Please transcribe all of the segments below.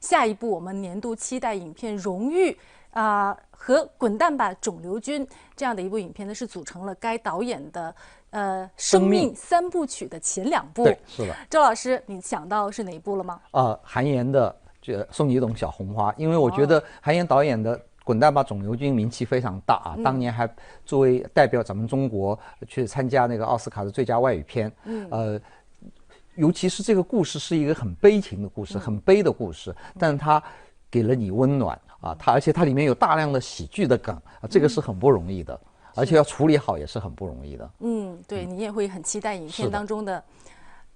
下一部我们年度期待影片《荣誉》和《滚蛋吧，肿瘤君》这样的一部影片呢，是组成了该导演的生命三部曲的前2部。对，是的。周老师，你想到是哪一部了吗？韩延的送你一朵小红花，因为我觉得韩延导演的《滚蛋吧，肿瘤君》名气非常大啊，当年还作为代表咱们中国去参加那个奥斯卡的最佳外语片。尤其是这个故事是一个很悲情的故事，很悲的故事，但它给了你温暖啊，而且它里面有大量的喜剧的梗啊，这个是很不容易的，而且要处理好也是很不容易的。对，你也会很期待影片当中的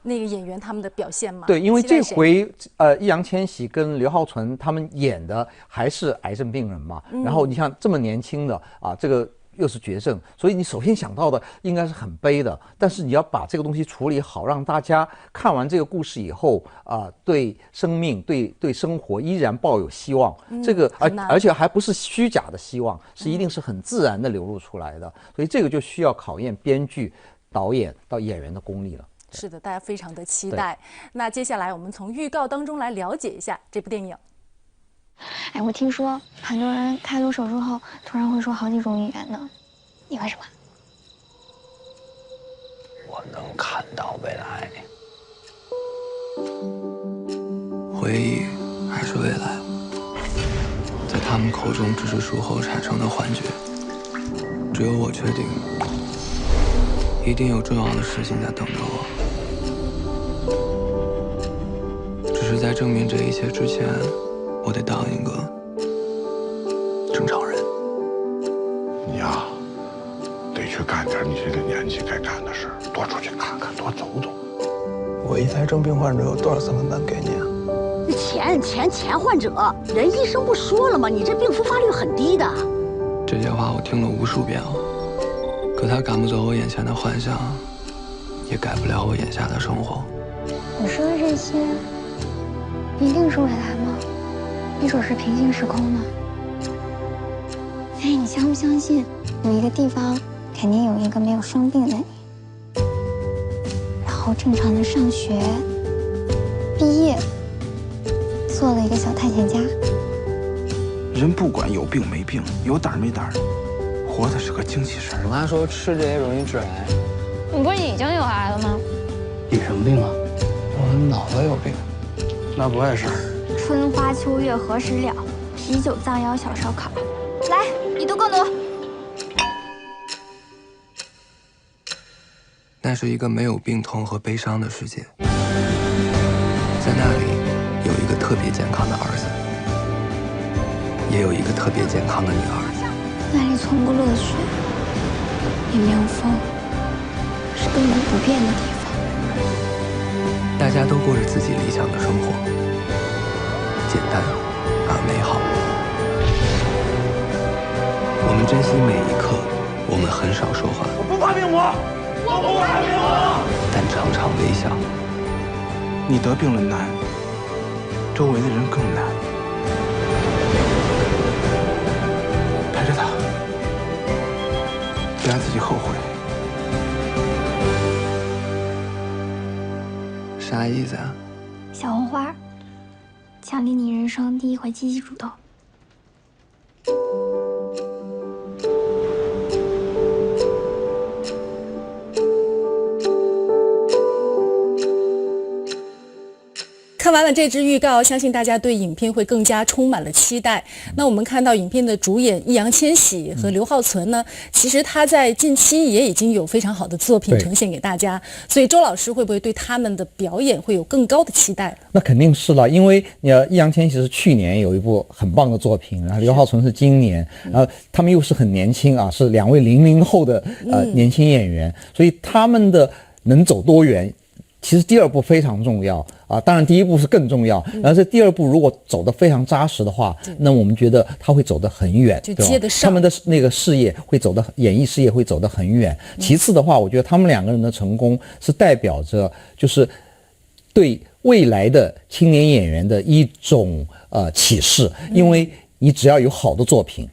那个演员他们的表现吗？对，因为这回易烊千玺跟刘浩存他们演的还是癌症病人嘛，然后你像这么年轻的啊，这个又是绝症，所以你首先想到的应该是很悲的，但是你要把这个东西处理好，让大家看完这个故事以后对生命、对生活依然抱有希望。这个而且还不是虚假的希望，是一定是很自然的流露出来的，所以这个就需要考验编剧、导演到演员的功力了。是的，大家非常的期待。那接下来我们从预告当中来了解一下这部电影。哎，我听说很多人开颅手术后突然会说好几种语言呢，你会什么？我能看到未来，回忆还是未来，在他们口中只是术后产生的幻觉。只有我确定，一定有重要的事情在等着我。只是在证明这一切之前，我得当一个正常人。你呀，得去干点你这个年纪该干的事，多出去看看，多走走。我一癌症病患者有多少3万8给你啊？钱患者，人医生不说了吗？你这病复发率很低的。这些话我听了无数遍了，可它赶不走我眼前的幻想，也改不了我眼下的生活。你说的这些，一定是未来吗？一准是平行时空呢。哎，你相不相信，有一个地方肯定有一个没有生病的你，然后正常的上学、毕业，做了一个小探险家。人不管有病没病，有胆没胆，活的是个精气神。我妈说吃这些容易致癌。你不是已经有癌了吗？你什么病啊？我脑子有病。那不碍事儿。春花秋月何时了？啤酒藏腰小烧烤。来，你读更多。那是一个没有病痛和悲伤的世界，在那里有一个特别健康的儿子，也有一个特别健康的女儿。那里从不落雪，也没有风，是根本不变的地方。大家都过着自己理想的生活，简单而美好。我们珍惜每一刻，我们很少说话。我不怕病魔，我不怕病魔，但常常微笑。你得病了难，周围的人更难。陪着他，别让自己后悔。啥意思啊？小红花，奖励你人生第一回积极主动。看完了这支预告，相信大家对影片会更加充满了期待。那我们看到影片的主演易烊千玺和刘浩存呢，其实他在近期也已经有非常好的作品呈现给大家，所以周老师会不会对他们的表演会有更高的期待？那肯定是了，因为易烊千玺是去年有一部很棒的作品，然后刘浩存是今年，然后他们又是很年轻啊，是2位00后的年轻演员，所以他们的能走多远，其实第2部非常重要啊，当然第1部是更重要。然后这第2部如果走得非常扎实的话，那我们觉得他会走得很远，就接得上，他们的那个事业会走得，演艺事业会走得很远。其次的话，我觉得他们2个人的成功是代表着就是对未来的青年演员的一种启示，因为你只要有好的作品，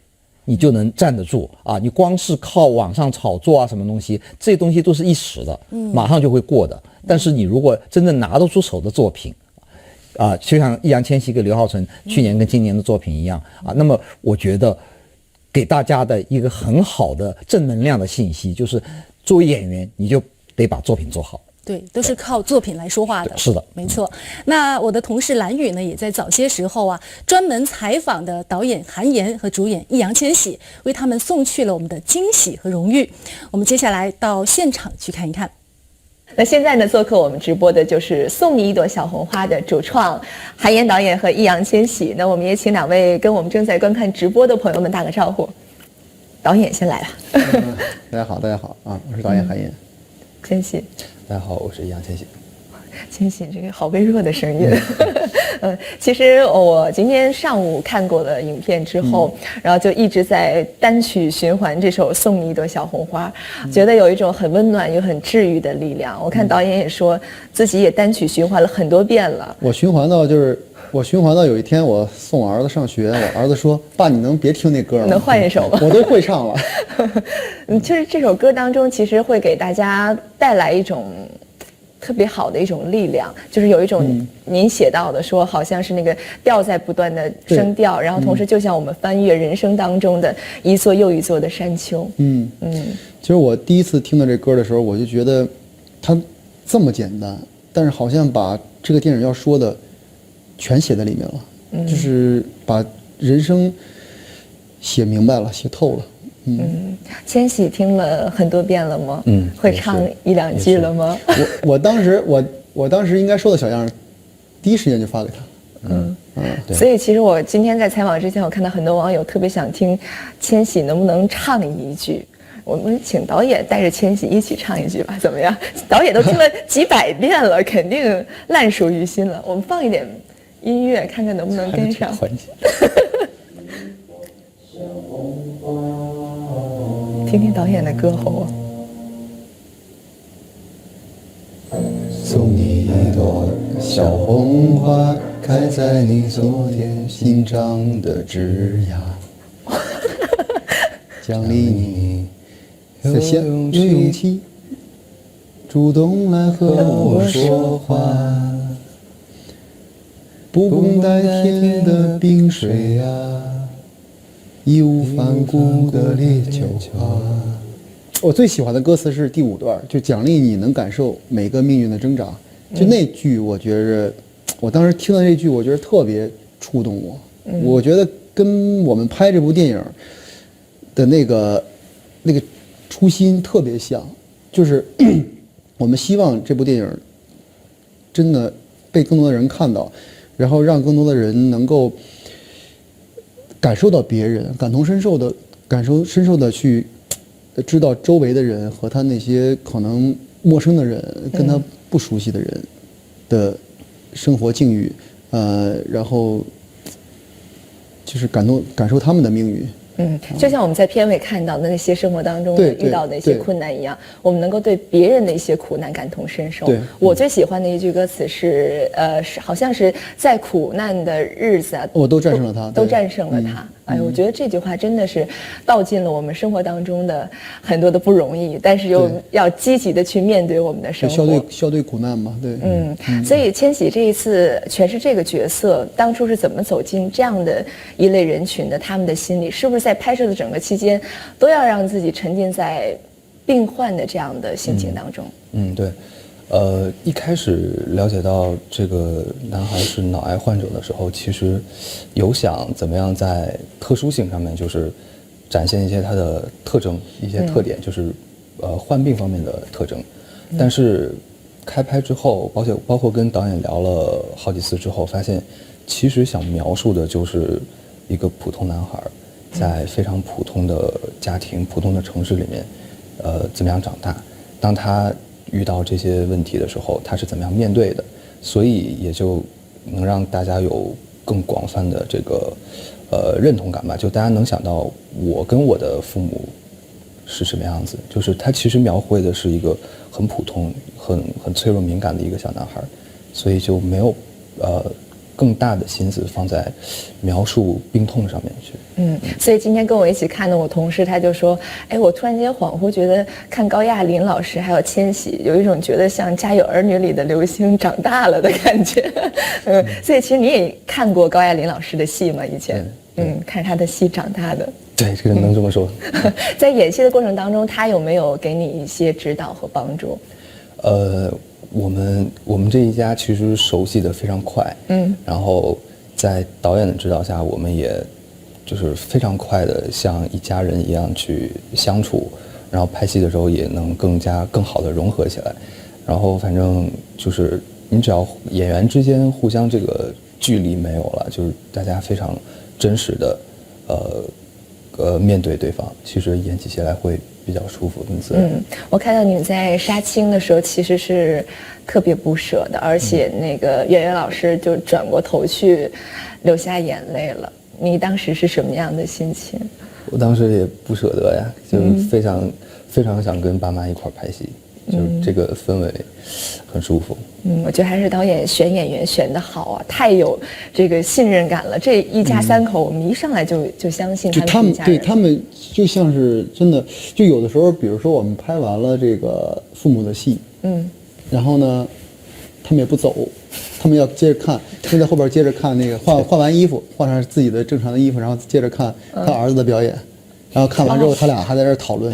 你就能站得住啊！你光是靠网上炒作啊，什么东西，这些东西都是一时的，马上就会过的。但是你如果真正拿得出手的作品，就像易烊千玺跟刘浩存去年跟今年的作品一样啊。那么我觉得给大家的一个很好的正能量的信息，就是作为演员，你就得把作品做好。对，都是靠作品来说话的。是的，没错。那我的同事蓝宇呢，也在早些时候啊，专门采访的导演韩延和主演易烊千玺，为他们送去了我们的惊喜和荣誉。我们接下来到现场去看一看。那现在呢，做客我们直播的就是《送你一朵小红花》的主创韩延导演和易烊千玺。那我们也请两位跟我们正在观看直播的朋友们打个招呼。导演先来了。大家好，大家好啊，我是导演韩延。千玺。大家好，我是易烊千玺。千玺这个好微弱的声音。其实我今天上午看过了影片之后，然后就一直在单曲循环这首《送你一朵小红花》，觉得有一种很温暖又很治愈的力量。我看导演也说自己也单曲循环了很多遍了。我循环到有一天我送我儿子上学，我儿子说：“爸，你能别听那歌了？能换一首吗？”我都会唱了。就是这首歌当中，其实会给大家带来一种特别好的一种力量，就是有一种您写到的说，好像是那个调在不断的升调，然后同时就像我们翻越人生当中的一座又一座的山丘。其实我第一次听到这歌的时候，我就觉得它这么简单，但是好像把这个电影要说的全写在里面了，就是把人生写明白了，写透了。千玺听了很多遍了吗？会唱一两句了吗？我当时应该说的小样，第一时间就发给他。所以其实我今天在采访之前，我看到很多网友特别想听千玺能不能唱一句。我们请导演带着千玺一起唱一句吧，怎么样？导演都听了几百遍了，肯定烂熟于心了。我们放一点音乐，看看能不能跟上。听听导演的歌喉。送你一朵小红花，开在你昨天新长的枝桠，奖励你有勇气主动来和我说话，不共戴天的冰水啊，义无反顾的烈酒啊。我最喜欢的歌词是第5段，就奖励你能感受每个命运的挣扎。就那句，我觉着，我当时听到这句，我觉得特别触动我。我觉得跟我们拍这部电影的那个初心特别像，就是我们希望这部电影真的被更多的人看到，然后让更多的人能够感受到别人，感同身受的去知道周围的人和他那些可能陌生的人，跟他不熟悉的人的生活境遇，然后就是感受他们的命运。就像我们在片尾看到的那些生活当中遇到的一些困难一样，我们能够对别人的一些苦难感同身受。我最喜欢的一句歌词是，好像是在苦难的日子啊，我都战胜了它，都战胜了它。哎，我觉得这句话真的是道尽了我们生活当中的很多的不容易，但是又要积极的去面对我们的生活，消对苦难嘛。对，所以千玺这一次诠释这个角色，当初是怎么走进这样的一类人群的？他们的心理是不是在拍摄的整个期间，都要让自己沉浸在病患的这样的心情当中？对。一开始了解到这个男孩是脑癌患者的时候，其实有想怎么样在特殊性上面，就是展现一些他的特征、一些特点，就是患病方面的特征。但是开拍之后，包括跟导演聊了好几次之后，发现其实想描述的就是一个普通男孩，在非常普通的家庭、普通的城市里面，怎么样长大。当他遇到这些问题的时候，他是怎么样面对的？所以也就能让大家有更广泛的这个认同感吧。就大家能想到我跟我的父母是什么样子，就是他其实描绘的是一个很普通、很脆弱敏感的一个小男孩，所以就没有更大的心思放在描述病痛上面去。所以今天跟我一起看的我同事他就说，哎，我突然间恍惚觉得看高亚麟老师还有千玺，有一种觉得像《家有儿女》里的刘星长大了的感觉。所以其实你也看过高亚麟老师的戏吗？以前，看着他的戏长大的。对，这个能这么说。在演戏的过程当中，他有没有给你一些指导和帮助？我们这一家其实熟悉的非常快，然后在导演的指导下，我们也就是非常快的像一家人一样去相处，然后拍戏的时候也能更好的融合起来。然后反正就是你只要演员之间互相这个距离没有了，就是大家非常真实的面对对方，其实演起戏来会比较舒服更自然。我看到你们在杀青的时候其实是特别不舍的，而且那个演员老师就转过头去流下眼泪了。你当时是什么样的心情？我当时也不舍得呀，就是非常想跟爸妈一块儿拍戏，就是这个氛围很舒服。我觉得还是导演选演员选得好啊，太有这个信任感了。这一家三口，我们一上来就相信他们是一家人。对他们就像是真的，就有的时候，比如说我们拍完了这个父母的戏，然后呢，他们也不走，他们要接着看，就在后边接着看那个换完衣服，换上自己的正常的衣服，然后接着看他儿子的表演。然后看完之后，他俩还在这讨论，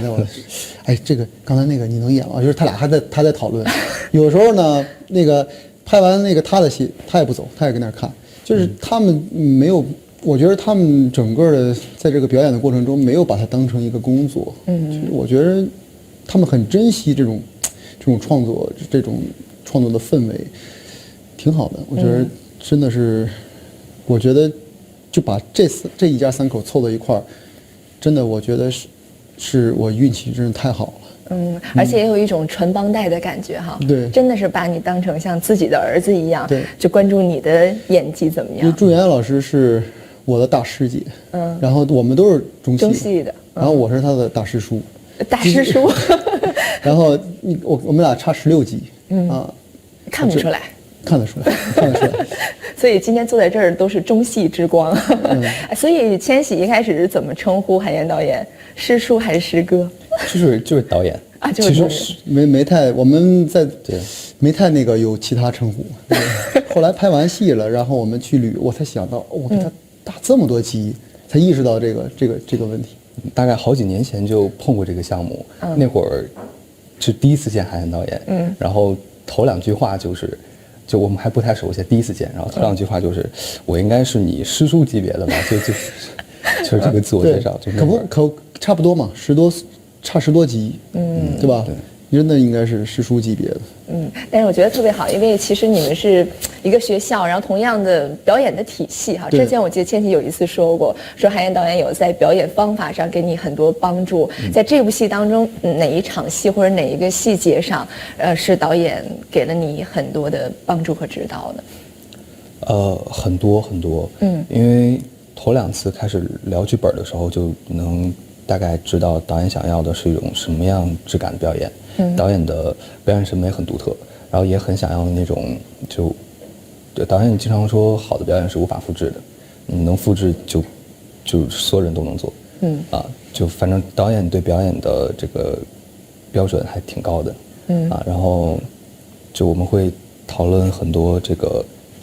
哎，这个刚才那个你能演吗？就是他俩还在讨论。有时候呢，那个拍完那个他的戏，他也不走，他也跟那儿看。就是他们没有，我觉得他们整个的在这个表演的过程中，没有把它当成一个工作。就是我觉得他们很珍惜这种创作，这种创作的氛围，挺好的。我觉得真的是，我觉得就把这一家三口凑到一块儿。真的，我觉得是我运气真是太好了。而且也有一种传帮带的感觉哈。对，真的是把你当成像自己的儿子一样，对，就关注你的演技怎么样。朱媛老师是我的大师姐，然后我们都是中戏的，然后我是他的大师叔。大师叔。然后我们俩差16级，看不出来。看得出来。所以今天坐在这儿都是中戏之光。所以千玺一开始是怎么称呼海燕导演？师叔还是师哥？就是导演啊，就是其实没太，我们在没太那个有其他称呼。后来拍完戏了，然后我们去捋，我才想到，我给他打这么多集，才意识到这个问题。大概好几年前就碰过这个项目，那会儿是第一次见海燕导演，然后头2句话就我们还不太熟悉，第一次见，然后头2句话就是我应该是你师叔级别的吧，就是这个自我介绍，可差不多嘛，差10多集，对吧？对，真的应该是师叔级别的。但是我觉得特别好，因为其实你们是一个学校，然后同样的表演的体系哈。之前我记得千玺有一次说过，说海燕导演有在表演方法上给你很多帮助。在这部戏当中，哪一场戏或者哪一个细节上，是导演给了你很多的帮助和指导呢？很多，因为头2次开始聊剧本的时候，就能大概知道导演想要的是一种什么样质感的表演。导演的表演审美很独特，然后也很想要那种导演经常说好的表演是无法复制的，你能复制就所有人都能做。就反正导演对表演的这个标准还挺高的。然后就我们会讨论很多这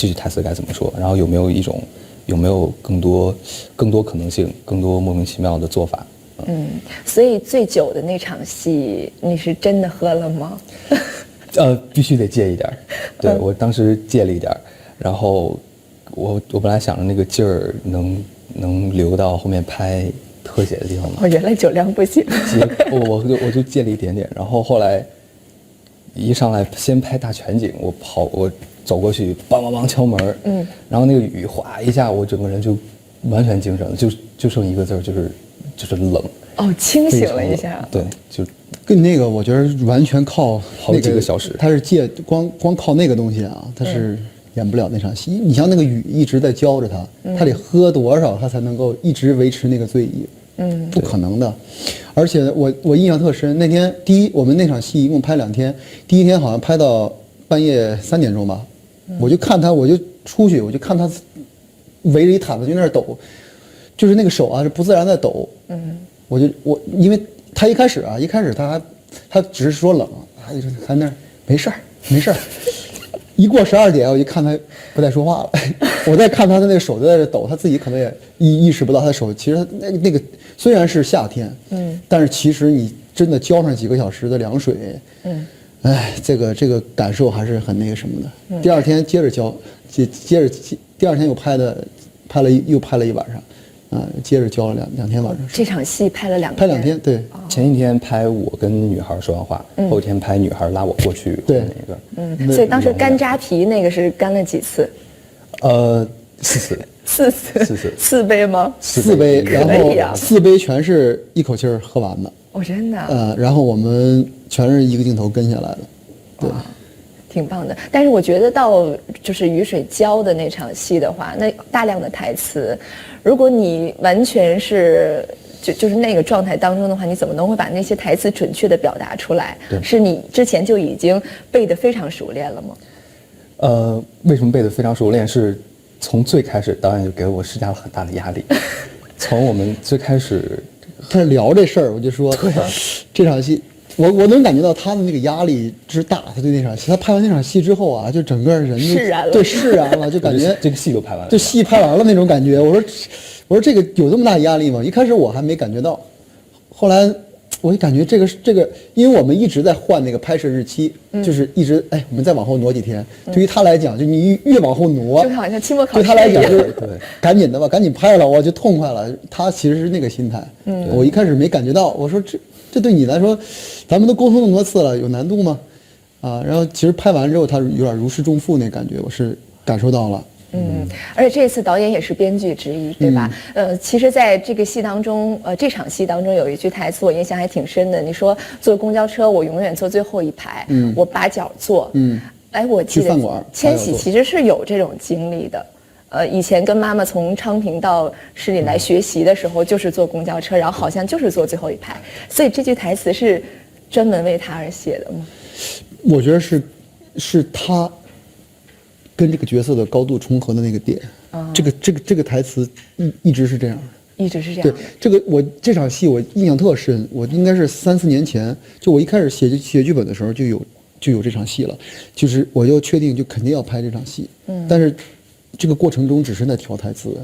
句台词该怎么说，然后有没有更多可能性，更多莫名其妙的做法。所以最久的那场戏，你是真的喝了吗？必须得戒一点。对，我当时戒了一点，然后我本来想着那个劲儿能留到后面拍特写的地方嘛。原来酒量不行。我就戒了一点点，然后后来一上来先拍大全景，我走过去，梆梆梆敲门，然后那个雨哗一下，我整个人就完全精神了，就剩一个字儿，就是冷。清醒了一下。对，就跟那个我觉得完全靠好几个小时，他是光靠那个东西啊，他是演不了那场戏。你像那个雨一直在浇着他，他得喝多少他才能够一直维持那个醉意？不可能的。而且我印象特深，那天我们那场戏一共拍2天，第1天好像拍到半夜3点钟吧，我就看他，我就出去，我就看他围着一毯子就在那儿抖，就是那个手啊是不自然在抖。因为他一开始他只是说冷，他就在那儿没事儿。一过12点，我就看他不再说话了。我再看他的那个手就在这抖，他自己可能也意识不到他的手。其实那个虽然是夏天，但是其实你真的浇上几个小时的凉水，这个感受还是很那个什么的。第二天接着浇，接着第二天又拍了一晚上，接着浇了两天晚上。这场戏拍了2天。拍2天，对。前一天拍我跟女孩说完话，后一天拍女孩拉我过去对那个。所以当时干扎皮那个是干了几次？4次。4次，4杯吗？4杯，然后4杯全是一口气喝完的。真的。然后我们全是一个镜头跟下来的，对。挺棒的，但是我觉得到就是雨水浇的那场戏的话，那大量的台词，如果你完全是就是那个状态当中的话，你怎么能会把那些台词准确的表达出来？是你之前就已经背得非常熟练了吗？为什么背得非常熟练？是从最开始导演就给我施加了很大的压力。从我们最开始他聊这事儿，我就说，这场戏。我能感觉到他的那个压力之大，他对那场戏，他拍完那场戏之后啊，就整个人就释然了，就感觉这个戏都拍完了，就戏拍完了那种感觉。我说这个有这么大压力吗？一开始我还没感觉到，后来我就感觉这个，因为我们一直在换那个拍摄日期，就是一直我们再往后挪几天。对于他来讲，就你越往后挪，就好像期末考试对他来讲就是赶紧的吧，赶紧拍了，我就痛快了。他其实是那个心态，我一开始没感觉到，我说这对你来说，咱们都沟通那么多次了，有难度吗？然后其实拍完之后，他有点如释重负那感觉，我是感受到了。而且这次导演也是编剧之一，对吧？其实在这个戏当中，这场戏当中有一句台词我印象还挺深的，你说坐公交车我永远坐最后一排，我把脚坐。我记得千玺其实是有这种经历的。以前跟妈妈从昌平到市里来学习的时候，就是坐公交车，然后好像就是坐最后一排，所以这句台词是专门为他而写的吗？我觉得是他跟这个角色的高度重合的那个点。这个台词一直是这样的，一直是这样的。对，这场戏我印象特深，我应该是3-4年前，就我一开始写剧本的时候就有这场戏了，就是我就确定就肯定要拍这场戏。但是这个过程中只是在调台词，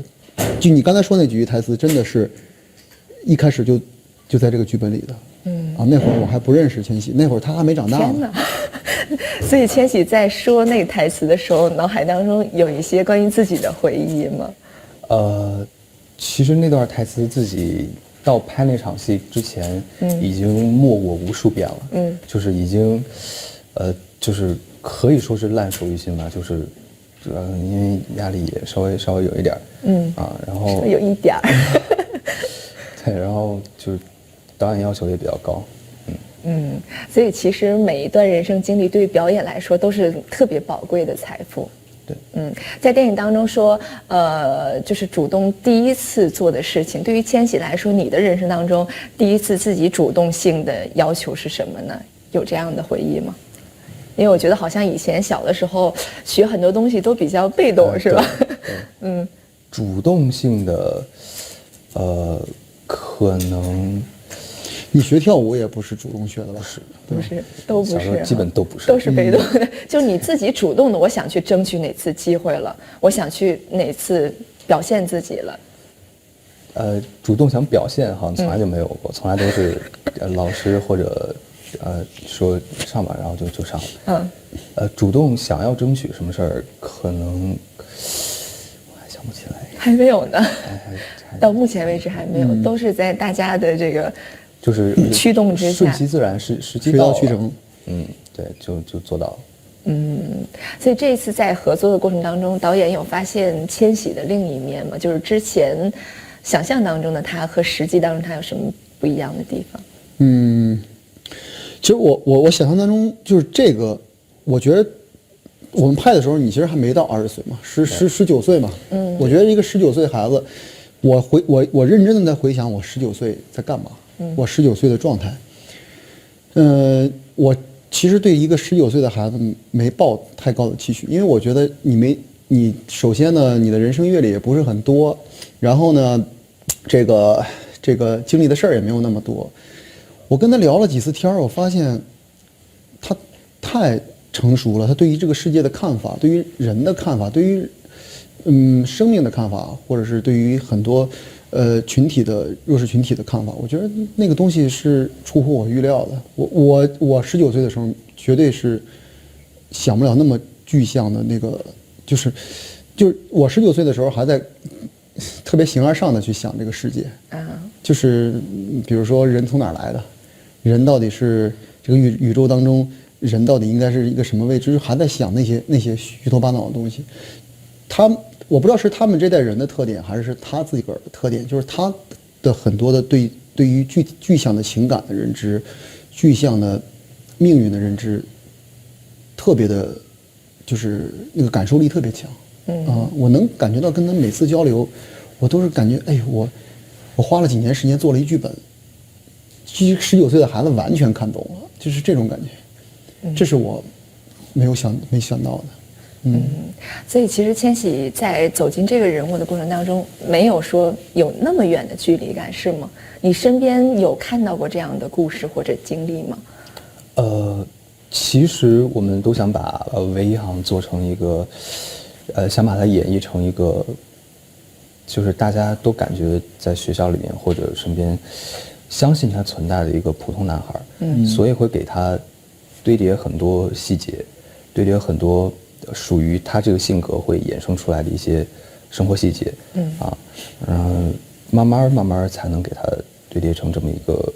就你刚才说那几句台词，真的是一开始就在这个剧本里的。那会儿我还不认识千玺，那会儿他还没长大。天哪！所以千玺在说那个台词的时候，脑海当中有一些关于自己的回忆吗？其实那段台词自己到拍那场戏之前，已经默过无数遍了。就是已经，就是可以说是烂熟于心吧，就是。因为压力也稍微有一点，然后有一点对，然后就是导演要求也比较高，所以其实每一段人生经历对于表演来说都是特别宝贵的财富。对，在电影当中说，就是主动第一次做的事情，对于千玺来说，你的人生当中第一次自己主动性的要求是什么呢？有这样的回忆吗？因为我觉得好像以前小的时候学很多东西都比较被动，是吧？主动性的，可能你学跳舞也不是主动学的吧？不是，都不是，基本都不是，都是被动的。就你自己主动的，我想去争取哪次机会了，我想去哪次表现自己了。主动想表现好像从来就没有过，从来都是老师或者说上吧，然后就上了。主动想要争取什么事儿，可能我还想不起来，还没有呢。到目前为止还没有，都是在大家的这个就是驱动之下，顺其自然，时机到渠成。对，就做到了。所以这一次在合作的过程当中，导演有发现千玺的另一面吗？就是之前想象当中的他和实际当中他有什么不一样的地方？其实我想象当中就是这个，我觉得我们拍的时候，你其实还没到20岁嘛，19岁嘛。我觉得一个19岁的孩子，我认真的在回想我19岁在干嘛，我19岁的状态。我其实对一个19岁的孩子没抱太高的期许，因为我觉得你你首先呢，你的人生阅历也不是很多，然后呢，这个经历的事儿也没有那么多。我跟他聊了几次天儿，我发现他太成熟了，他对于这个世界的看法，对于人的看法，对于生命的看法，或者是对于很多群体的弱势群体的看法，我觉得那个东西是出乎我预料的。我19岁的时候，绝对是想不了那么具象的那个，就是我19岁的时候还在特别形而上的去想这个世界就是比如说人从哪儿来的，人到底是这个宇宙当中人到底应该是一个什么位置，就是还在想那些虚头巴脑的东西。我不知道是他们这代人的特点，还是他自己个儿的特点，就是他的很多的对于具象的情感的认知，具象的命运的认知，特别的，就是那个感受力特别强。我能感觉到跟他每次交流，我都是感觉，哎，我花了几年时间做了一剧本，其实19岁的孩子完全看懂了，就是这种感觉，这是我没想到的。所以其实千玺在走进这个人物的过程当中，没有说有那么远的距离感，是吗？你身边有看到过这样的故事或者经历吗？其实我们都想把韦一航做成一个，想把它演绎成一个，就是大家都感觉在学校里面或者身边相信他存在的一个普通男孩，所以会给他堆叠很多细节，堆叠很多属于他这个性格会衍生出来的一些生活细节，慢慢才能给他堆叠成这么一个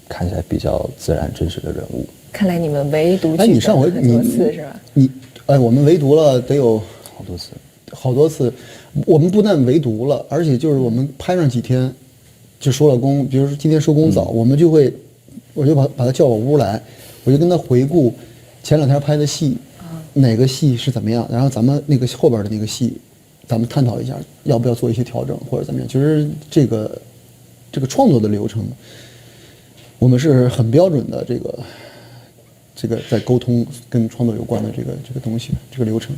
看起来比较自然真实的人物。看来你们唯独你上回很多次是吧？我们唯读了得有好多次。我们不但唯读了，而且就是我们拍上几天就收了工，比如说今天收工早，我就把他叫我屋来，我就跟他回顾前2天拍的戏，哪个戏是怎么样，然后咱们那个后边的那个戏，咱们探讨一下要不要做一些调整或者怎么样。就是这个创作的流程，我们是很标准的这个在沟通跟创作有关的这个东西，这个流程。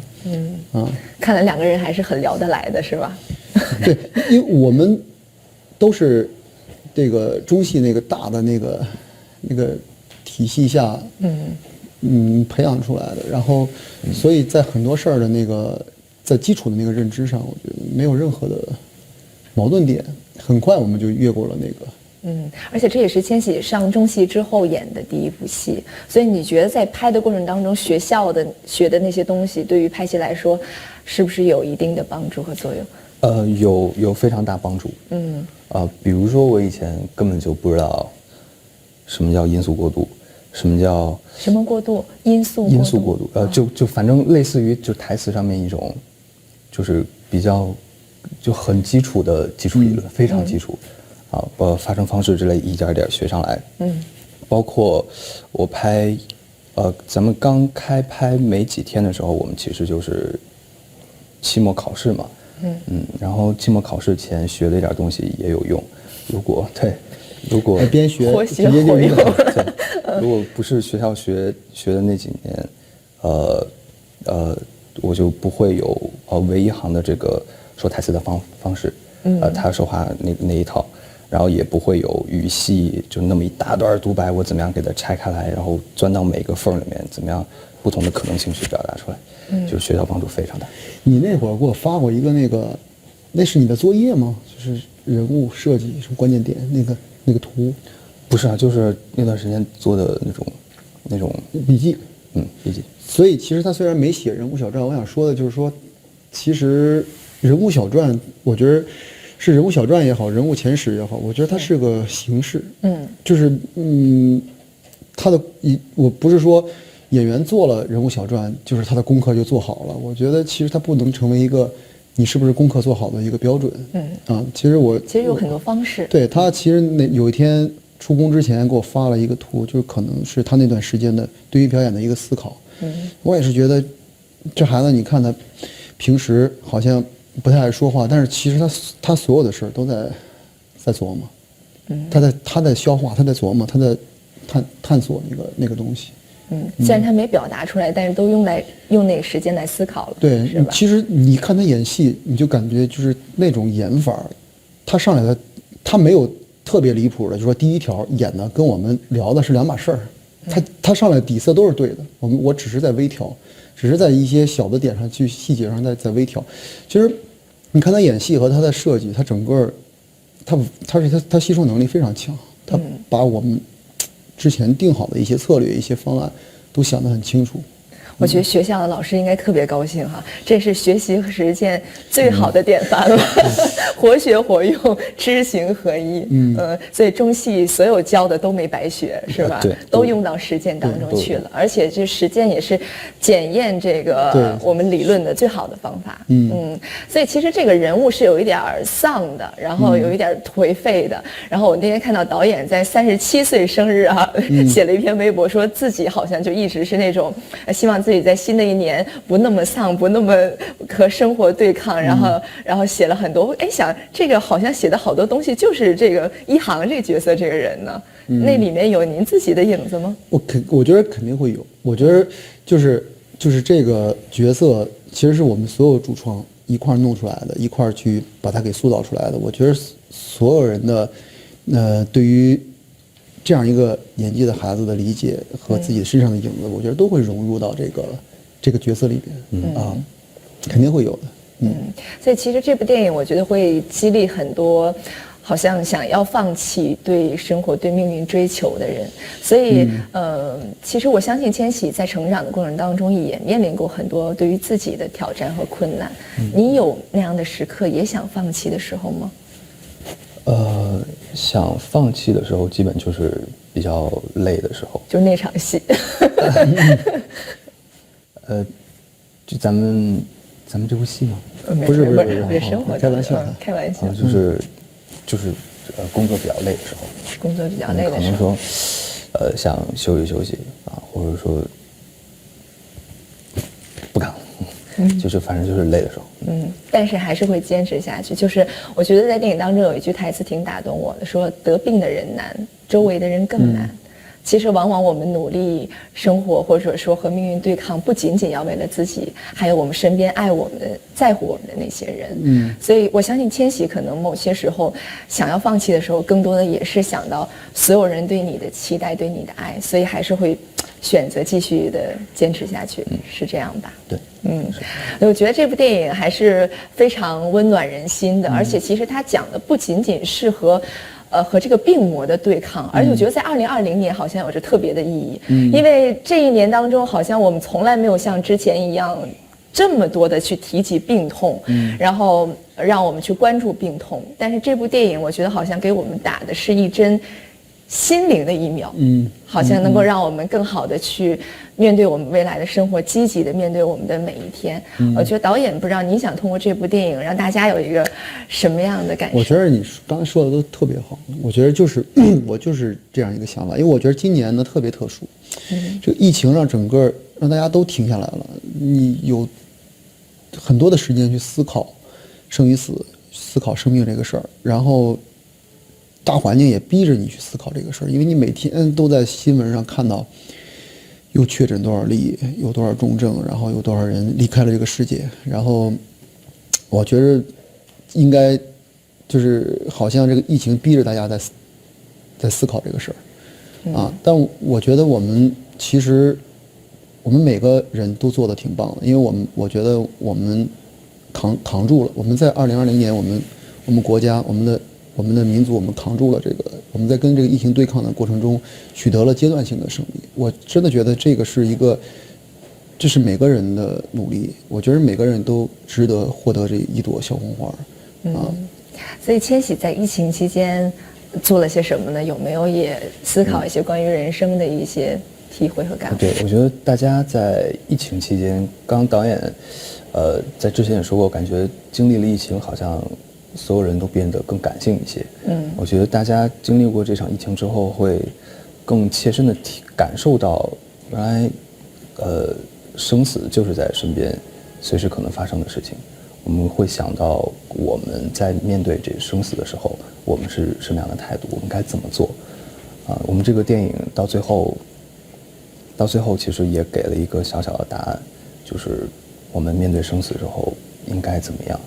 看来2个人还是很聊得来的，是吧？对，因为我们都是这个中戏那个大的那个体系下，培养出来的。然后，所以在很多事儿的那个在基础的那个认知上，我觉得没有任何的矛盾点。很快我们就越过了那个。而且这也是千玺上中戏之后演的第一部戏，所以你觉得在拍的过程当中，学校的学的那些东西，对于拍戏来说，是不是有一定的帮助和作用？有非常大帮助。比如说我以前根本就不知道什么叫因素过渡，什么过渡？因素过渡。就反正类似于就台词上面一种，就是比较就很基础的基础理论，非常基础。发声方式之类一点一点学上来。包括我拍，咱们刚开拍没几天的时候，我们其实就是期末考试嘛。然后期末考试前学的一点东西也有用。如果边学直接就用。对，如果不是学校学的那几年，我就不会有韦一航的这个说台词的方式，他说话那一套。然后也不会有语系，就那么一大段独白，我怎么样给它拆开来，然后钻到每个缝里面，怎么样不同的可能性去表达出来，就是学校帮助非常大。你那会儿给我发过一个那是你的作业吗？就是人物设计什么关键点那个图？不是啊，就是那段时间做的那种笔记。笔记。所以其实他虽然没写人物小传，我想说的就是说，其实人物小传，我觉得。是人物小传也好，人物前史也好，我觉得它是个形式。就是他的我不是说演员做了人物小传，就是他的功课就做好了。我觉得其实他不能成为一个你是不是功课做好的一个标准。其实有很多方式。对，他其实有一天出工之前给我发了一个图，就是可能是他那段时间的对于表演的一个思考。我也是觉得这孩子，你看他平时好像不太爱说话，但是其实他所有的事儿都在琢磨，他在消化，他在琢磨，他在探索那个东西。虽然他没表达出来，但是都用那个时间来思考了，对，是吧？其实你看他演戏，你就感觉就是那种演法，他上来他没有特别离谱的，就说第一条演的跟我们聊的是两码事儿，他上来底色都是对的，我只是在微调，只是在一些小的点上去细节上在微调。其实你看他演戏和他的设计，他整个他吸收能力非常强，他把我们之前定好的一些策略、一些方案都想得很清楚。我觉得学校的老师应该特别高兴哈，这是学习和实践最好的典范了，活学活用，知行合一。所以中戏所有教的都没白学，是吧？对，都用到实践当中去了，而且这实践也是检验这个我们理论的最好的方法。所以其实这个人物是有一点丧的，然后有一点颓废的。然后我那天看到导演在37岁生日写了一篇微博，说自己好像就一直是那种希望自己在新的一年不那么丧，不那么和生活对抗，然后写了很多。想这个好像写的好多东西就是这个一航这个角色这个人呢，那里面有您自己的影子吗？我觉得肯定会有。我觉得就是这个角色其实是我们所有主创一块弄出来的，一块去把它给塑造出来的。我觉得所有人的对于这样一个年纪的孩子的理解和自己身上的影子，我觉得都会融入到这个角色里边。肯定会有的。所以其实这部电影我觉得会激励很多好像想要放弃对生活、对命运追求的人。所以其实我相信千玺在成长的过程当中也面临过很多对于自己的挑战和困难。你有那样的时刻也想放弃的时候吗？想放弃的时候，基本就是比较累的时候，就是那场戏。就咱们这部戏吗？不是生活，开玩笑，开玩笑。就是工作比较累的时候，工作比较累的时候，可能说想休息休息或者说不干了。就是反正就是累的时候，但是还是会坚持下去。就是我觉得在电影当中有一句台词挺打动我的，说得病的人难，周围的人更难。其实往往我们努力生活，或者说和命运对抗，不仅仅要为了自己，还有我们身边爱我们的、在乎我们的那些人。所以我相信千玺可能某些时候想要放弃的时候，更多的也是想到所有人对你的期待、对你的爱，所以还是会选择继续的坚持下去，是这样吧？对，我觉得这部电影还是非常温暖人心的，而且其实它讲的不仅仅是和这个病魔的对抗，而且我觉得在2020年好像有着特别的意义，因为这一年当中，好像我们从来没有像之前一样这么多的去提起病痛，然后让我们去关注病痛。但是这部电影，我觉得好像给我们打的是一针心灵的疫苗，好像能够让我们更好的去面对我们未来的生活，积极的面对我们的每一天。我觉得导演不知道你想通过这部电影让大家有一个什么样的感受？我觉得你刚才说的都特别好，我觉得就是我就是这样一个想法，因为我觉得今年呢特别特殊，这个疫情让大家都停下来了，你有很多的时间去思考生与死，思考生命这个事儿，然后大环境也逼着你去思考这个事儿，因为你每天都在新闻上看到又确诊多少例，有多少重症，然后有多少人离开了这个世界。然后我觉得应该就是好像这个疫情逼着大家在思考这个事儿但我觉得其实我们每个人都做得挺棒的，因为我觉得我们扛住了，我们在2020年我们国家我们的民族，我们扛住了我们在跟这个疫情对抗的过程中取得了阶段性的胜利。我真的觉得这是每个人的努力，我觉得每个人都值得获得这一朵小红花所以千玺在疫情期间做了些什么呢？有没有也思考一些关于人生的一些体会和感悟？对，我觉得大家在疫情期间，刚刚导演在之前也说过，感觉经历了疫情好像所有人都变得更感性一些。我觉得大家经历过这场疫情之后，会更切身的感受到，原来生死就是在身边，随时可能发生的事情。我们会想到我们在面对这生死的时候，我们是什么样的态度，我们该怎么做。我们这个电影到最后到最后其实也给了一个小小的答案，就是我们面对生死之后应该怎么样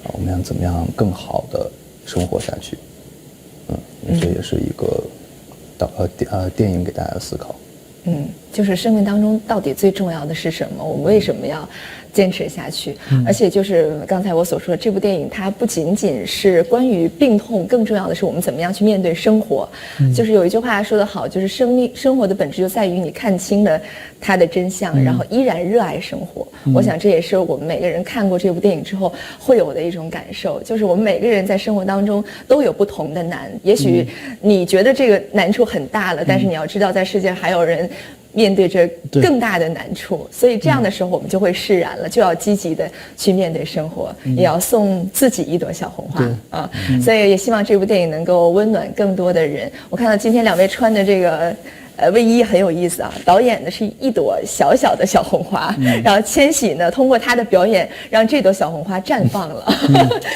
啊？我们要怎么样更好的生活下去？这也是一个电影给大家的思考。就是生命当中到底最重要的是什么？我们为什么要坚持下去？而且就是刚才我所说的，这部电影它不仅仅是关于病痛，更重要的是我们怎么样去面对生活。就是有一句话说得好，就是生活的本质就在于你看清了它的真相，然后依然热爱生活。我想这也是我们每个人看过这部电影之后会有的一种感受，就是我们每个人在生活当中都有不同的难。也许你觉得这个难处很大了，但是你要知道，在世界上还有人面对着更大的难处，所以这样的时候我们就会释然了，就要积极的去面对生活，也要送自己一朵小红花啊！所以也希望这部电影能够温暖更多的人。我看到今天两位穿的这个卫衣很有意思啊，导演呢是一朵小小的小红花，然后千玺呢通过他的表演让这朵小红花绽放了，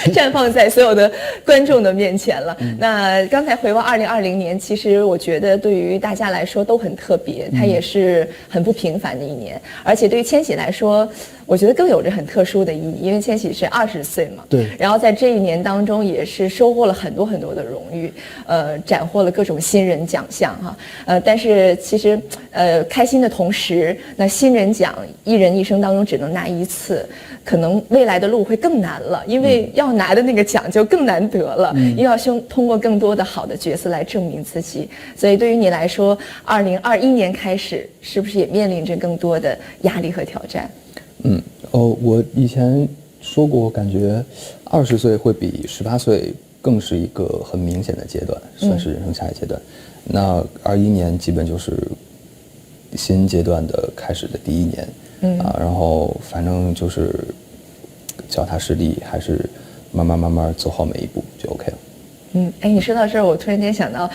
绽放在所有的观众的面前了。那刚才回望2020年，其实我觉得对于大家来说都很特别，它也是很不平凡的一年，而且对于千玺来说，我觉得更有着很特殊的意义，因为千玺是20岁嘛，对，然后在这一年当中也是收获了很多很多的荣誉，斩获了各种新人奖项哈，但是其实开心的同时，那新人奖一人一生当中只能拿一次，可能未来的路会更难了，因为要拿的那个奖就更难得了，又要通过更多的好的角色来证明自己，所以对于你来说，2021年开始是不是也面临着更多的压力和挑战？我以前说过，我感觉20岁会比18岁更是一个很明显的阶段，算是人生下一阶段。那21年基本就是新阶段的开始的第一年，然后反正就是脚踏实地，还是慢慢走好每一步就 OK 了。你说到这儿，我突然间想到，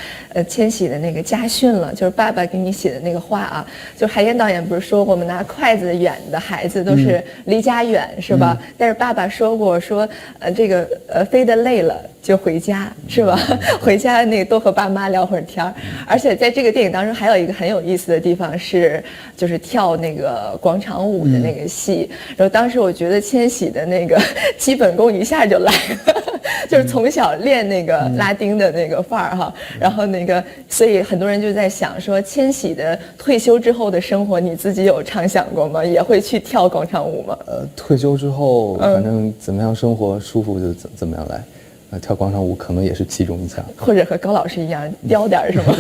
千玺的那个家训了，就是爸爸给你写的那个话啊，就海燕导演不是说过吗？拿筷子远的孩子都是离家远，是吧？但是爸爸说过，说这个飞得累了就回家，是吧？回家那个多和爸妈聊会儿天儿。而且在这个电影当中还有一个很有意思的地方是，就是跳那个广场舞的那个戏，然后当时我觉得千玺的那个基本功一下就来了。就是从小练那个拉丁的那个范儿哈，然后那个，所以很多人就在想说，千玺的退休之后的生活，你自己有畅想过吗？也会去跳广场舞吗？退休之后，反正怎么样生活舒服就怎么样来，跳广场舞可能也是其中一项，或者和高老师一样雕点什么，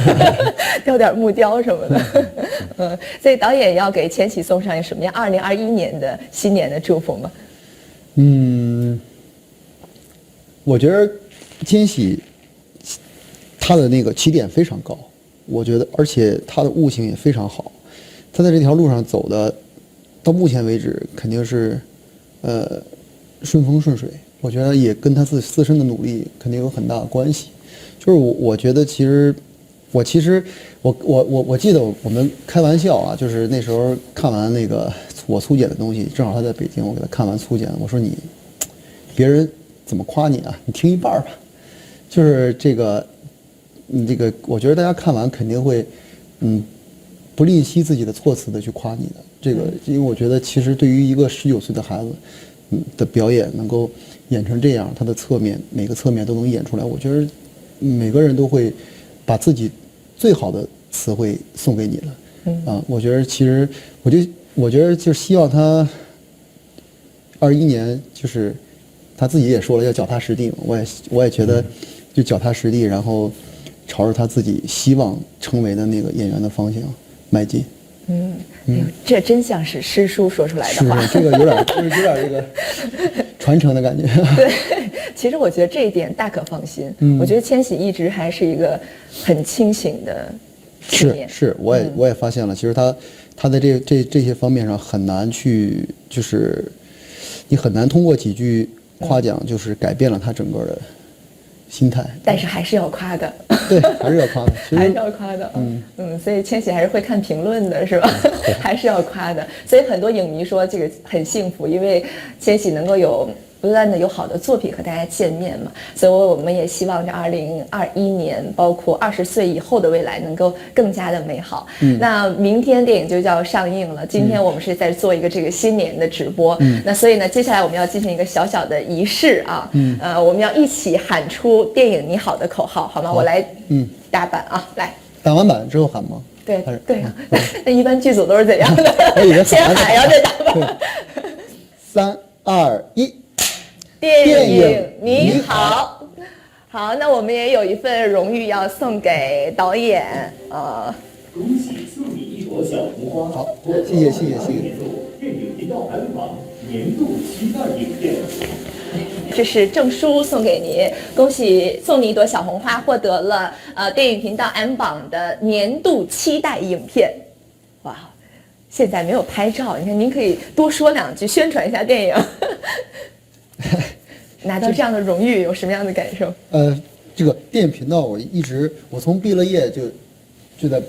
雕点木雕什么的。所以导演要给千玺送上什么样2021年的新年的祝福吗？我觉得千玺他的那个起点非常高，我觉得，而且他的悟性也非常好。他在这条路上走的，到目前为止肯定是，顺风顺水。我觉得也跟他自身的努力肯定有很大的关系。就是我觉得其实我记得我们开玩笑啊，就是那时候看完那个我粗剪的东西，正好他在北京，我给他看完粗剪，我说别人怎么夸你啊？你听一半吧。就是这个，我觉得大家看完肯定会，不吝惜自己的措辞的去夸你的。这个，因为我觉得其实对于一个19岁的孩子，的表演能够演成这样，他的侧面每个侧面都能演出来，我觉得每个人都会把自己最好的词汇送给你了。我觉得其实我觉得就希望他21年就是他自己也说了要脚踏实地嘛，我也觉得就脚踏实地，然后朝着他自己希望成为的那个演员的方向迈进。这真像是诗书说出来的话。是这个有点这个传承的感觉。对，其实我觉得这一点大可放心。我觉得千玺一直还是一个很清醒的青年。是，我也发现了，其实他在这些方面上很难去，就是你很难通过几句夸奖，就是改变了他整个的心态。但是还是要夸的。对，还是要夸的，还是要夸的。所以千玺还是会看评论的，是吧？还是要夸的。所以很多影迷说这个很幸福，因为千玺能够有不断的有好的作品和大家见面嘛，所以我们也希望这2021年，包括20岁以后的未来能够更加的美好。那明天电影就要上映了，今天我们是在做一个这个新年的直播，那所以呢，接下来我们要进行一个小小的仪式啊，我们要一起喊出电影你好的口号，好吗？我来打板啊，来。打完板之后喊吗？对对啊，那一般剧组都是怎样的？先喊，然后再打板。3、2、1，电影你好。好，那我们也有一份荣誉要送给导演恭喜送你一朵小红花。好，谢谢。电影频道M榜年度期待影片。这是证书送给您，恭喜送你一朵小红花，获得了电影频道 M 榜的年度期待影片。哇，现在没有拍照，你看您可以多说2句宣传一下电影。拿到这样的荣誉有什么样的感受？这个电影频道我从毕了业就在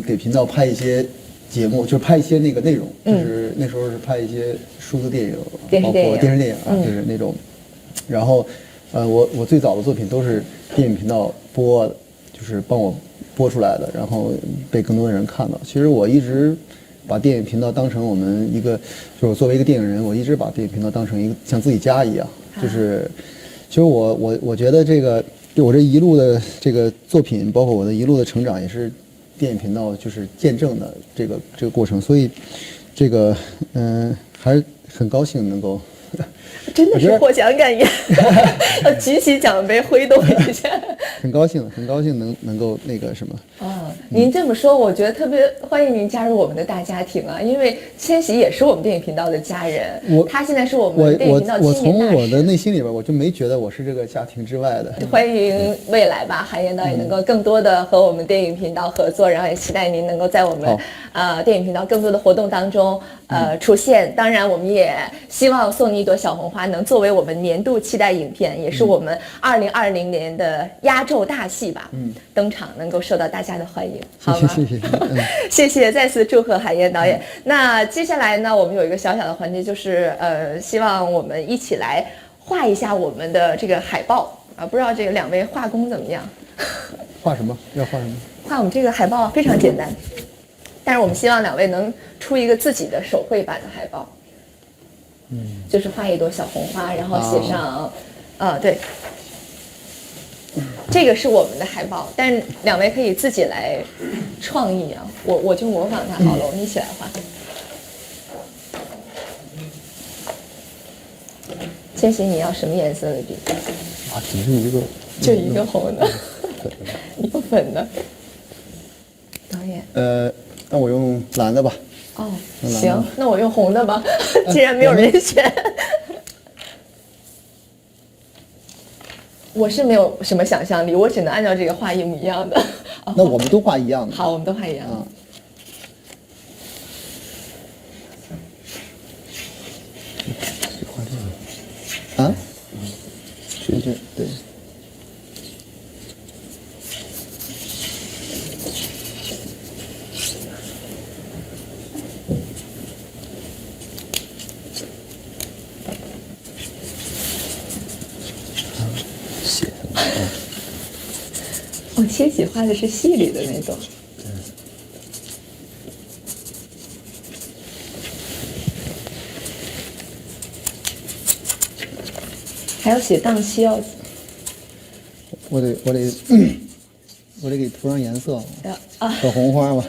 给频道拍一些节目，就是拍一些那个内容，就是那时候是拍一些数字电影，包括电视电影啊，就是那种。然后，我最早的作品都是电影频道播的，就是帮我播出来的，然后被更多的人看到。其实我一直把电影频道当成我们一个，就是作为一个电影人，我一直把电影频道当成一个像自己家一样。就是，其实我觉得这个，就我这一路的这个作品，包括我的一路的成长，也是电影频道就是见证的这个过程。所以，这个还是很高兴能够。真的是获奖感言，要举起奖杯挥动一下。很高兴能够那个什么。您这么说，我觉得特别欢迎您加入我们的大家庭啊，因为千玺也是我们电影频道的家人，他现在是我们电影频道青年大使。我从我的内心里边，我就没觉得我是这个家庭之外的。欢迎未来吧，韩延导演能够更多的和我们电影频道合作，然后也期待您能够在我们电影频道更多的活动当中出现。当然，我们也希望送你一朵小红花能作为我们年度期待影片，也是我们2020年的压轴大戏吧，登场能够受到大家的欢迎，好吗？谢谢，再次祝贺韩延导演。那接下来呢，我们有一个小小的环节，就是希望我们一起来画一下我们的这个海报啊，不知道这个2位画工怎么样？画什么？要画什么？画我们这个海报非常简单，但是我们希望2位能出一个自己的手绘版的海报。就是画一朵小红花，然后写上，对，这个是我们的海报，但是2位可以自己来创意啊，我就模仿它好了，我们一起来画。千玺，你要什么颜色的笔？只是一个，就一个红的，一个粉的。导演，那我用蓝的吧。行，那我用红的吧，既然没有人选。我是没有什么想象力，我只能按照这个画一模一样的。那我们都画一样的。好，我们都画一样的。画这个。啊？对。千玺画的是戏里的那种。还要写档期哦。我得给涂上颜色。小红花吧。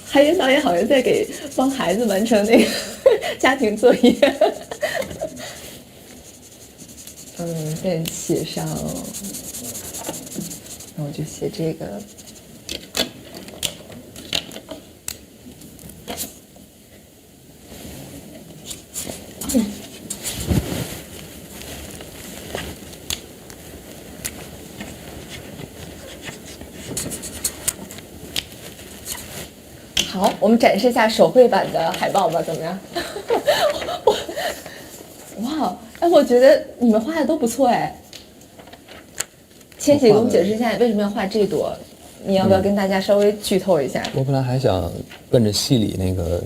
韩延导演好像在帮孩子完成那个家庭作业。再写上。那我就写这个，好，我们展示一下手绘版的海报吧，怎么样？哇，我觉得你们画的都不错哎。千玺，给我们解释一下为什么要画这朵你要不要跟大家稍微剧透一下？我本来还想奔着戏里那个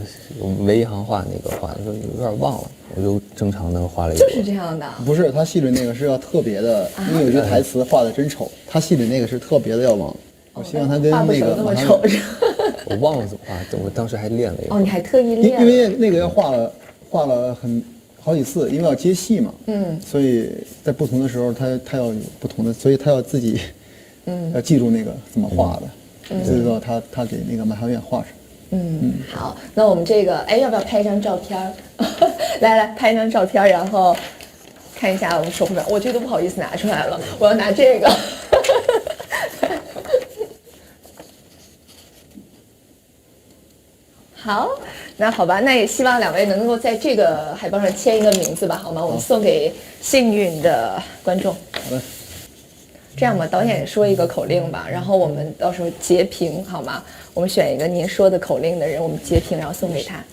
唯一行话那个画，就有点忘了，我就正常的画了一个。就是这样的。不是，他戏里那个是要特别的，因为有句台词画的真丑，他戏里那个是特别的要往。我希望他跟那个那么丑。我忘了怎么画，我当时还练了一个。哦，你还特意练？因为那个要画了好几次，因为要接戏嘛。所以在不同的时候，他要有不同的，所以他要自己。要记住那个怎么画的，所以说他给那个马小远画上。好，那我们这个，要不要拍一张照片？来拍一张照片，然后看一下我们手表，我这都不好意思拿出来了，我要拿这个。好，那好吧，那也希望两位能够在这个海报上签一个名字吧，好吗？我们送给幸运的观众。好的。这样吧，导演说一个口令吧，然后我们到时候截屏好吗？我们选一个您说的口令的人，我们截屏然后送给他。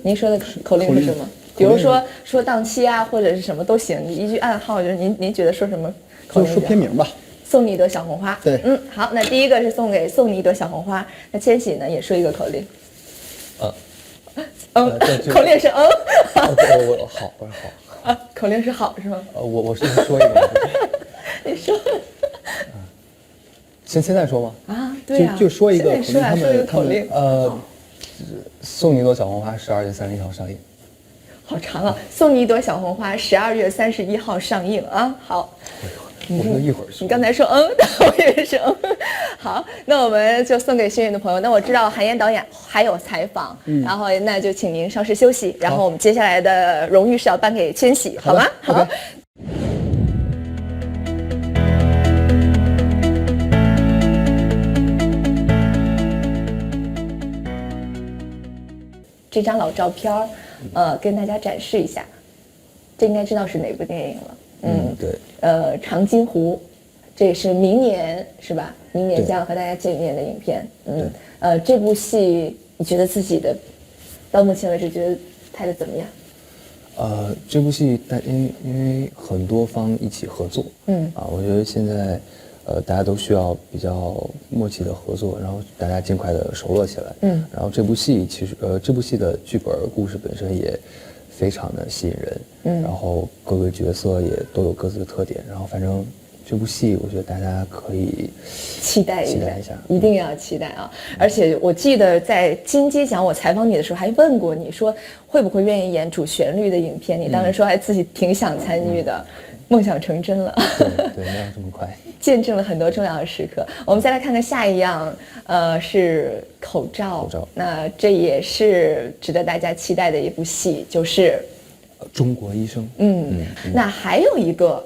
您说的口令是什么？比如说档期啊，或者是什么都行，你一句暗号，就是您觉得说什么口令？就说片名吧。送你一朵小红花。对，好，那第一个是送你一朵小红花。那千玺呢也说一个口令。口令是我好。口令是好是吗？我是说一个。你说。现在说吗？对呀，就说一个口令。送你一朵小红花，12月31号上映。好长啊！送你一朵小红花，12月31号上映啊！好。我说一会儿说。你刚才说我以为是好，那我们就送给幸运的朋友。那我知道韩延导演还有采访，然后那就请您稍事休息，然后我们接下来的荣誉是要颁给千玺，好吗？好。这张老照片跟大家展示一下，这应该知道是哪部电影了。对。长津湖，这也是明年是吧？明年将和大家见面的影片。这部戏你觉得自己的到目前为止觉得拍的怎么样？这部戏因为很多方一起合作，我觉得现在大家都需要比较默契的合作，然后大家尽快的熟络起来。然后这部戏其实这部戏的剧本故事本身也非常的吸引人，然后各个角色也都有各自的特点，然后反正这部戏我觉得大家可以期待一下，一定要期待啊！而且我记得在金鸡奖我采访你的时候还问过你说会不会愿意演主旋律的影片，你当时说还自己挺想参与的。梦想成真了。对，没有这么快。见证了很多重要的时刻。我们再来看看下一样，是口罩。那这也是值得大家期待的一部戏，就是中国医生。那还有一个，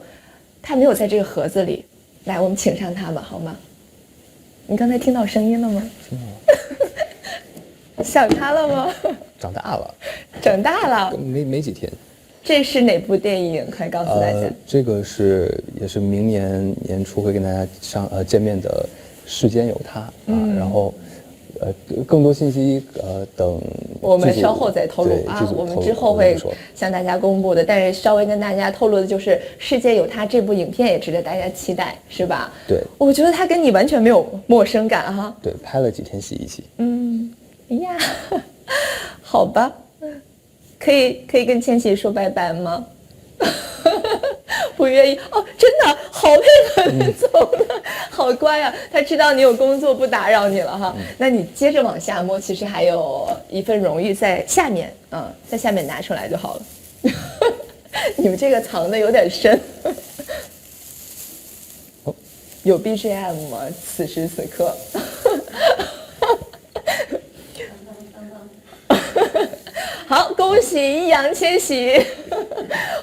他没有在这个盒子里。来，我们请上他吧，好吗？你刚才听到声音了吗？听到了。想他了吗？长大了。长大了。没几天。这是哪部电影？快告诉大家。这个也是明年年初会跟大家见面的《世间有他》然后更多信息等我们稍后再透露啊，我们之后会向大家公布的。但是稍微跟大家透露的就是《世界有他》这部影片也值得大家期待，是吧？对，我觉得他跟你完全没有陌生感哈。对，拍了几天戏一起。呀，好吧。可以跟千玺说拜拜吗？不愿意哦，真的好配合你走呢，好乖啊！他知道你有工作，不打扰你了哈。那你接着往下摸，其实还有一份荣誉在下面，在下面拿出来就好了。你们这个藏的有点深。有 BGM 吗？此时此刻。好，恭喜易烊千玺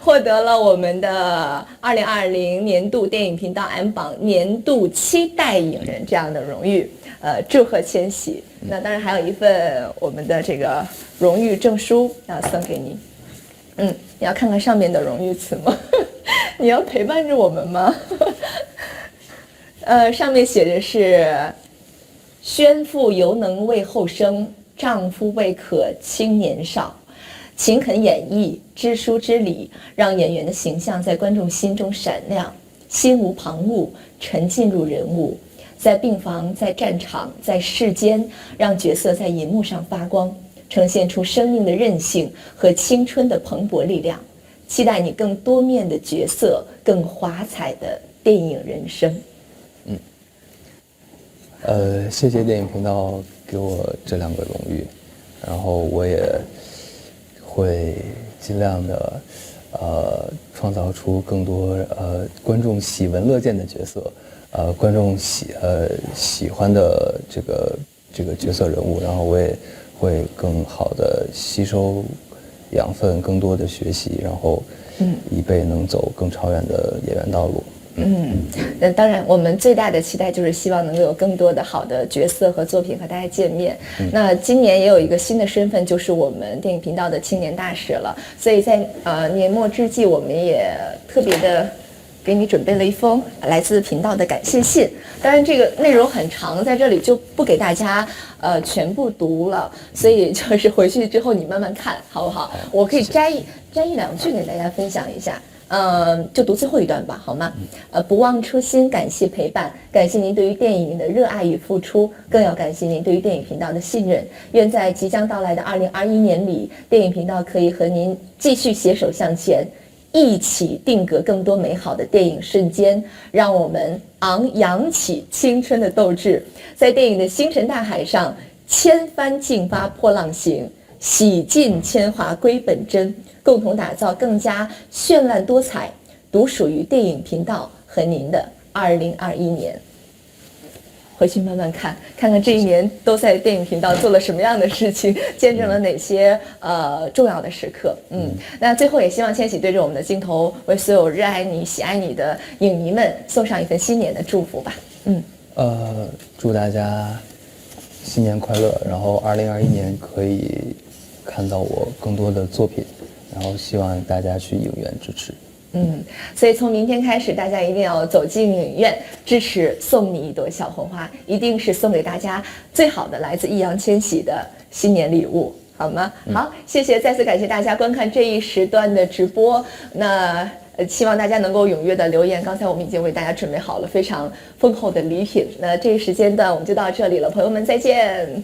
获得了我们的2020年度电影频道 M 榜年度期待影人这样的荣誉，祝贺千玺。那当然还有一份我们的这个荣誉证书要送给你。你要看看上面的荣誉词吗？你要陪伴着我们吗？上面写的是宣父犹能为后生，丈夫未可轻年少，勤恳演绎，知书知礼，让演员的形象在观众心中闪亮，心无旁骛，沉浸入人物，在病房，在战场，在世间，让角色在银幕上发光，呈现出生命的韧性和青春的蓬勃力量。期待你更多面的角色，更华彩的电影人生。谢谢电影频道给我这2个荣誉，然后我也会尽量的创造出更多观众喜闻乐见的角色，观众喜欢的这个角色人物，然后我也会更好的吸收养分，更多的学习，然后以备能走更长远的演员道路。那当然，我们最大的期待就是希望能够有更多的好的角色和作品和大家见面。那今年也有一个新的身份，就是我们电影频道的青年大使了。所以在年末之际，我们也特别的给你准备了一封来自频道的感谢信。当然，这个内容很长，在这里就不给大家全部读了，所以就是回去之后你慢慢看，好不好？我可以摘一两句给大家分享一下。就读最后一段吧，好吗？不忘初心，感谢陪伴，感谢您对于电影的热爱与付出，更要感谢您对于电影频道的信任。愿在即将到来的2021年里，电影频道可以和您继续携手向前，一起定格更多美好的电影瞬间，让我们昂扬起青春的斗志，在电影的星辰大海上千帆竞发破浪行，洗尽铅华归本真，共同打造更加绚烂多彩、独属于电影频道和您的2021年。回去慢慢看，看看这一年都在电影频道做了什么样的事情，见证了哪些重要的时刻。那最后也希望千玺对着我们的镜头，为所有热爱你、喜爱你的影迷们送上一份新年的祝福吧。祝大家新年快乐，然后2021年可以看到我更多的作品，然后希望大家去影院支持。所以从明天开始，大家一定要走进影院支持送你一朵小红花，一定是送给大家最好的来自易烊千玺的新年礼物，好吗？好，谢谢，再次感谢大家观看这一时段的直播。那希望大家能够踊跃的留言，刚才我们已经为大家准备好了非常丰厚的礼品。那这一时间段我们就到这里了，朋友们再见。